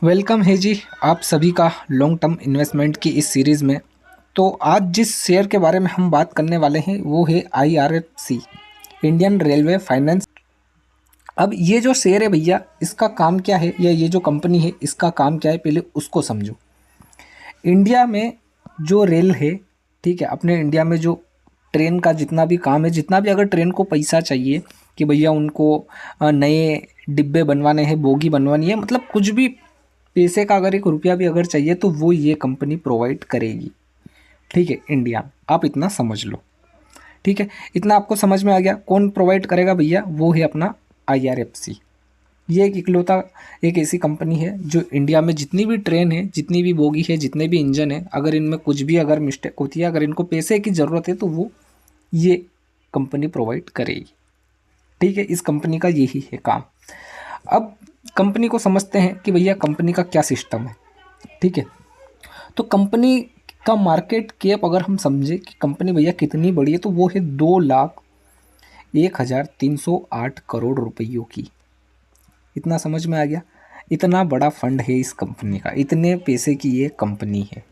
Welcome है जी आप सभी का लॉन्ग टर्म इन्वेस्टमेंट की इस सीरीज़ में। तो आज जिस शेयर के बारे में हम बात करने वाले हैं वो है IRFC, इंडियन रेलवे फाइनेंस। अब ये जो शेयर है भैया, इसका काम क्या है या ये जो कंपनी है इसका काम क्या है, पहले उसको समझो। इंडिया में जो रेल है, ठीक है, अपने इंडिया में जो ट्रेन का जितना भी काम है, जितना भी अगर ट्रेन को पैसा चाहिए कि भैया उनको नए डिब्बे बनवाने हैं, बोगी बनवानी है, मतलब कुछ भी पैसे का अगर 1 रुपया भी अगर चाहिए तो वो ये कंपनी प्रोवाइड करेगी। ठीक है, इंडिया में आप इतना समझ लो। ठीक है, इतना आपको समझ में आ गया। कौन प्रोवाइड करेगा भैया? वो है अपना IRFC। ये एक इकलौता एक ऐसी कंपनी है जो इंडिया में जितनी भी ट्रेन है, जितनी भी बोगी है, जितने भी इंजन है, अगर इनमें कुछ भी अगर मिस्टेक होती है, अगर इनको पैसे की ज़रूरत है तो वो ये कंपनी प्रोवाइड करेगी। ठीक है, इस कंपनी का यही है काम। अब कंपनी को समझते हैं कि भैया कंपनी का क्या सिस्टम है। ठीक है, तो कंपनी का मार्केट कैप अगर हम समझे कि कंपनी भैया कितनी बड़ी है, तो वो है 2,01,308 करोड़ रुपयों की। इतना समझ में आ गया? इतना बड़ा फंड है इस कंपनी का, इतने पैसे की ये कंपनी है।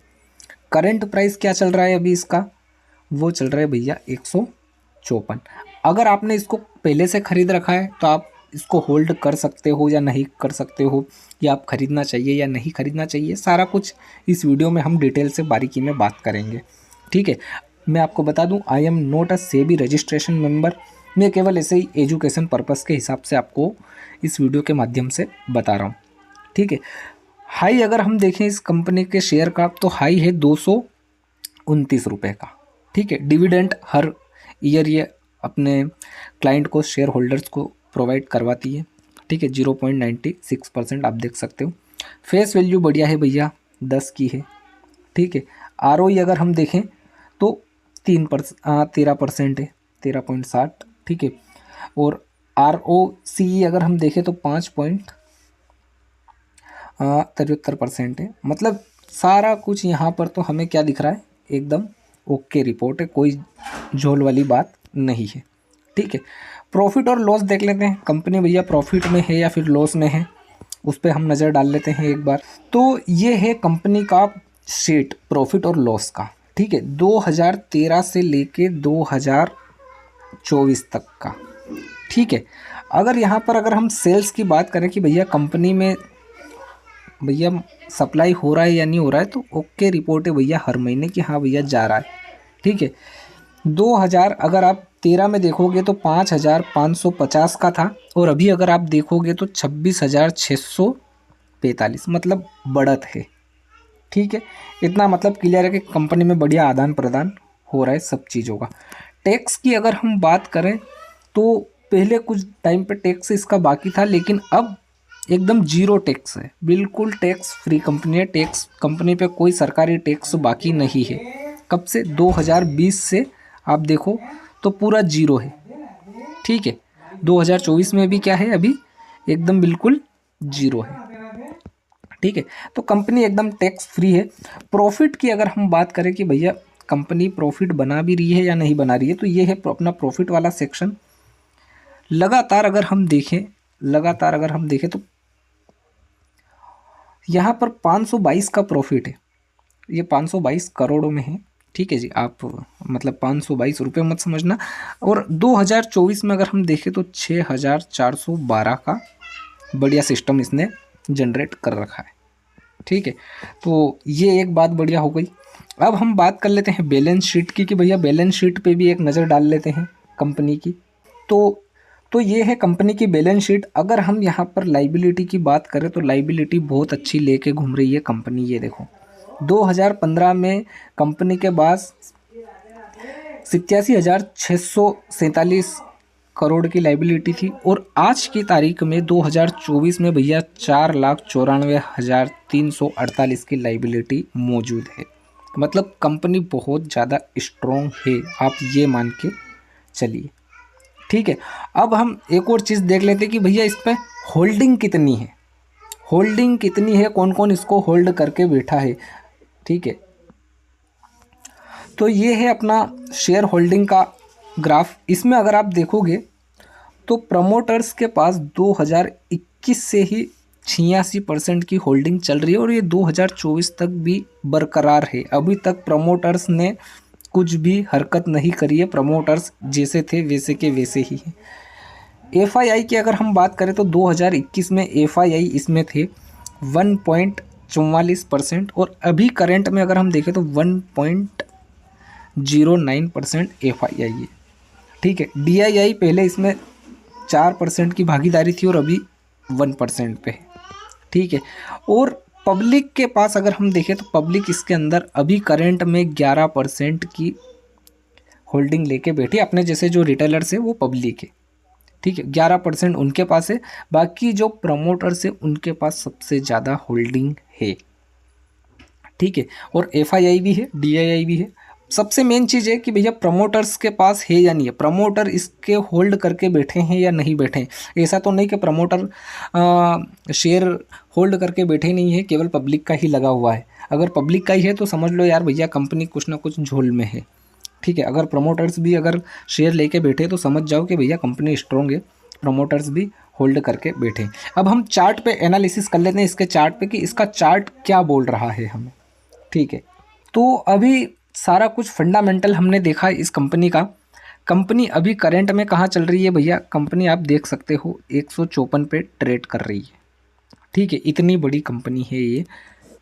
करंट प्राइस क्या चल रहा है अभी इसका? वो चल रहा है भैया 154। अगर आपने इसको पहले से खरीद रखा है तो आप इसको होल्ड कर सकते हो या नहीं कर सकते हो, या आप खरीदना चाहिए या नहीं खरीदना चाहिए, सारा कुछ इस वीडियो में हम डिटेल से बारीकी में बात करेंगे। ठीक है, मैं आपको बता दूं, I am not a SEBI registration member. मैं केवल ऐसे ही एजुकेशन पर्पस के हिसाब से आपको इस वीडियो के माध्यम से बता रहा हूँ। ठीक है, हाई अगर हम देखें इस कंपनी के शेयर का, तो हाई है 229 रुपये का। ठीक है, डिविडेंड हर ईयर ये अपने क्लाइंट को, शेयर होल्डर्स को प्रोवाइड करवाती है। ठीक है, 0.96% आप देख सकते हो। फेस वैल्यू बढ़िया है भैया, 10 की है। ठीक है, ROE अगर हम देखें तो 13% है, 13.60। ठीक है, और ROCE अगर हम देखें तो 5.73% है। मतलब सारा कुछ यहाँ पर तो हमें क्या दिख रहा है, एकदम ओके रिपोर्ट है, कोई झोल वाली बात नहीं है। ठीक है, प्रॉफिट और लॉस देख लेते हैं, कंपनी भैया प्रॉफिट में है या फिर लॉस में है, उस पर हम नज़र डाल लेते हैं एक बार। तो ये है कंपनी का शीट प्रॉफिट और लॉस का। ठीक है, 2013 से लेके 2024 तक का। ठीक है, अगर यहाँ पर अगर हम सेल्स की बात करें कि भैया कंपनी में भैया सप्लाई हो रहा है या नहीं हो रहा है, तो ओके रिपोर्ट है भैया हर महीने की, हाँ भैया जा रहा है। ठीक है, 2000 अगर आप 13 में देखोगे तो 5,550 का था, और अभी अगर आप देखोगे तो 26,645, मतलब बढ़त है। ठीक है, इतना मतलब क्लियर है कि कंपनी में बढ़िया आदान प्रदान हो रहा है सब चीज़ों का। टैक्स की अगर हम बात करें तो पहले कुछ टाइम पे टैक्स इसका बाकी था, लेकिन अब एकदम जीरो टैक्स है, बिल्कुल टैक्स फ्री कंपनी है। टैक्स कंपनी पे कोई सरकारी टैक्स बाकी नहीं है। कब से? 2020 से आप देखो तो पूरा जीरो है। ठीक है, 2024 में भी क्या है, अभी एकदम बिल्कुल जीरो है। ठीक है, तो कंपनी एकदम टैक्स फ्री है। प्रॉफिट की अगर हम बात करें कि भैया कंपनी प्रॉफिट बना भी रही है या नहीं बना रही है, तो ये है अपना प्रॉफिट वाला सेक्शन। लगातार अगर हम देखें तो यहाँ पर 522 का प्रॉफिट है, ये 522 करोड़ों में है। ठीक है जी, आप मतलब 522 रुपये मत समझना। और 2024 में अगर हम देखें तो 6,412 का बढ़िया सिस्टम इसने जनरेट कर रखा है। ठीक है, तो ये एक बात बढ़िया हो गई। अब हम बात कर लेते हैं बैलेंस शीट की कि भैया बैलेंस शीट पे भी एक नज़र डाल लेते हैं कंपनी की। तो ये है कंपनी की बैलेंस शीट। अगर हम यहाँ पर लाइबिलिटी की बात करें तो लाइबिलिटी बहुत अच्छी लेके घूम रही है कंपनी। ये देखो 2015 में कंपनी के पास 87,647 करोड़ की लाइबिलिटी थी, और आज की तारीख में 2024 में भैया 4,94,348 की लाइबिलिटी मौजूद है। मतलब कंपनी बहुत ज़्यादा स्ट्रॉन्ग है, आप ये मान के चलिए। ठीक है, अब हम एक और चीज़ देख लेते हैं कि भैया इस पर होल्डिंग कितनी है, कौन कौन इसको होल्ड करके बैठा है। ठीक है, तो ये है अपना शेयर होल्डिंग का ग्राफ। इसमें अगर आप देखोगे तो प्रमोटर्स के पास 2021 से ही 86% की होल्डिंग चल रही है और ये 2024 तक भी बरकरार है। अभी तक प्रमोटर्स ने कुछ भी हरकत नहीं करी है, प्रमोटर्स जैसे थे वैसे के वैसे ही हैं। एफआईआई की अगर हम बात करें तो 2021 में एफआईआई इसमें थे 1.44% और अभी करंट में अगर हम देखें तो 1.09% एफआईआई है। ठीक है, डीआईआई पहले इसमें 4% की भागीदारी थी और अभी 1% पे है। ठीक है, और पब्लिक के पास अगर हम देखें तो पब्लिक इसके अंदर अभी करंट में 11% की होल्डिंग लेके बैठी। अपने जैसे जो रिटेलर्स है वो पब्लिक है। ठीक है, 11% उनके पास है। बाकी जो प्रमोटर्स है उनके पास सबसे ज़्यादा होल्डिंग है। ठीक है, और एफआईआई भी है, डीआईआई भी है। सबसे मेन चीज़ है कि भैया प्रमोटर्स के पास है या नहीं है, प्रमोटर इसके होल्ड करके बैठे हैं या नहीं बैठे हैं। ऐसा तो नहीं कि प्रमोटर शेयर होल्ड करके बैठे नहीं है, केवल पब्लिक का ही लगा हुआ है। अगर पब्लिक का ही है तो समझ लो यार भैया कंपनी कुछ ना कुछ झोल में है। ठीक है, अगर प्रमोटर्स भी अगर शेयर लेके बैठे तो समझ जाओ कि भैया कंपनी स्ट्रॉन्ग है, प्रमोटर्स भी होल्ड करके बैठे। अब हम चार्ट पे एनालिसिस कर लेते हैं इसके चार्ट पे कि इसका चार्ट क्या बोल रहा है हमें। ठीक है, तो अभी सारा कुछ फंडामेंटल हमने देखा इस कंपनी का। कंपनी अभी करंट में कहाँ चल रही है भैया, कंपनी आप देख सकते हो 154 पे ट्रेड कर रही है। ठीक है, इतनी बड़ी कंपनी है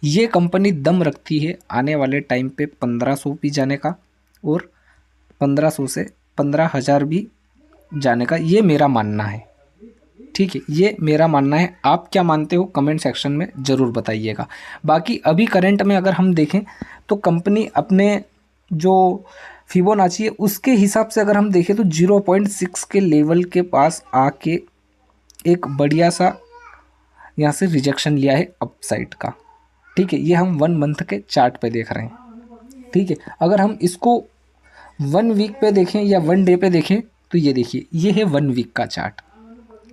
ये कंपनी दम रखती है आने वाले टाइम पे 1500 भी जाने का और 1500 से 15,000 भी जाने का, ये मेरा मानना है। ठीक है, ये मेरा मानना है। आप क्या मानते हो कमेंट सेक्शन में ज़रूर बताइएगा। बाकी अभी करंट में अगर हम देखें तो कंपनी अपने जो फिबोनाची है उसके हिसाब से अगर हम देखें तो 0.6 के लेवल के पास आके एक बढ़िया सा यहाँ से रिजेक्शन लिया है अपसाइड का। ठीक है, ये हम 1 मंथ के चार्ट पे देख रहे हैं। ठीक है, अगर हम इसको 1 वीक पे देखें या 1 डे पे देखें तो ये देखिए, ये है 1 वीक का चार्ट।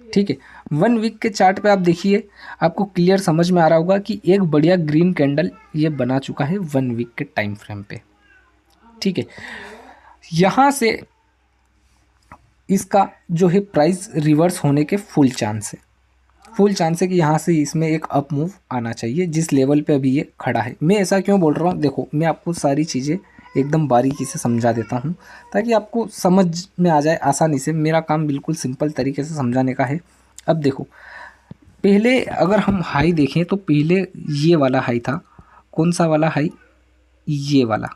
ठीक है, 1 वीक के चार्ट पे आप देखिए, आपको क्लियर समझ में आ रहा होगा कि एक बढ़िया ग्रीन कैंडल ये बना चुका है 1 वीक के टाइम फ्रेम पे। ठीक है, यहाँ से इसका जो है प्राइस रिवर्स होने के फुल चांस है कि यहाँ से इसमें एक अप मूव आना चाहिए जिस लेवल पे अभी ये खड़ा है। मैं ऐसा क्यों बोल रहा हूँ, देखो मैं आपको सारी चीज़ें एकदम बारीकी से समझा देता हूँ ताकि आपको समझ में आ जाए आसानी से। मेरा काम बिल्कुल सिंपल तरीके से समझाने का है। अब देखो, पहले अगर हम हाई देखें तो पहले ये वाला हाई था। कौन सा वाला हाई, ये वाला।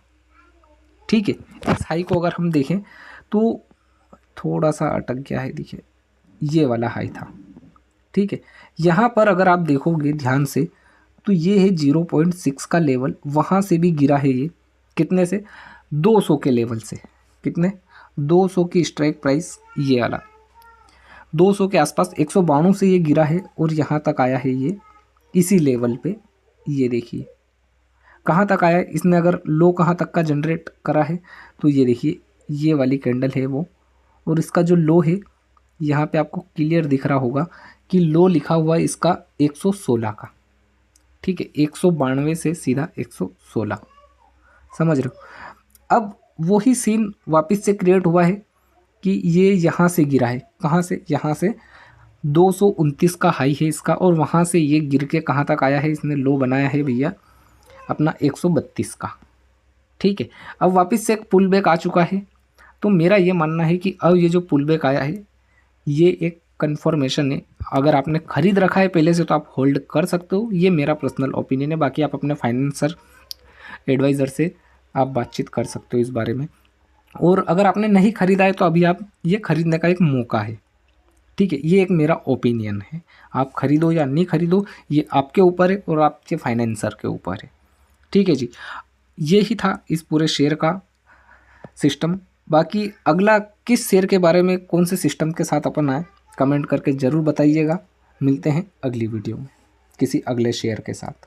ठीक है, इस हाई को अगर हम देखें तो थोड़ा सा अटक गया है, देखिए ये वाला हाई था। ठीक है, यहाँ पर अगर आप देखोगे ध्यान से तो ये है 0.6 का लेवल, वहाँ से भी गिरा है ये। कितने से, 200 के लेवल से। कितने, 200 की स्ट्राइक प्राइस ये वाला 200 के आसपास 192 से ये गिरा है और यहाँ तक आया है ये इसी लेवल पे। ये देखिए कहाँ तक आया है इसने, अगर लो कहाँ तक का जनरेट करा है तो ये देखिए ये वाली कैंडल है वो, और इसका जो लो है यहाँ पे आपको क्लियर दिख रहा होगा कि लो लिखा हुआ है इसका 116 का। ठीक है, 192 से सीधा 116, समझ रहे हो। अब वही सीन वापस से क्रिएट हुआ है कि ये यहाँ से गिरा है, कहाँ से, यहाँ से 229 का हाई है इसका, और वहाँ से ये गिर के कहाँ तक आया है, इसने लो बनाया है भैया अपना 132 का। ठीक है, अब वापस से एक पुल बैक आ चुका है। तो मेरा ये मानना है कि अब ये जो पुल बैक आया है ये एक कन्फर्मेशन है। अगर आपने ख़रीद रखा है पहले से तो आप होल्ड कर सकते हो, ये मेरा पर्सनल ओपिनियन है। बाकी आप अपने फाइनेंसर एडवाइज़र से आप बातचीत कर सकते हो इस बारे में। और अगर आपने नहीं ख़रीदा है तो अभी आप ये ख़रीदने का एक मौका है। ठीक है, ये एक मेरा ओपिनियन है। आप ख़रीदो या नहीं ख़रीदो ये आपके ऊपर है और आपके फाइनेंसर के ऊपर है। ठीक है जी, ये ही था इस पूरे शेयर का सिस्टम। बाकी अगला किस शेयर के बारे में, कौन से सिस्टम के साथ अपन आए, कमेंट करके ज़रूर बताइएगा। मिलते हैं अगली वीडियो में किसी अगले शेयर के साथ।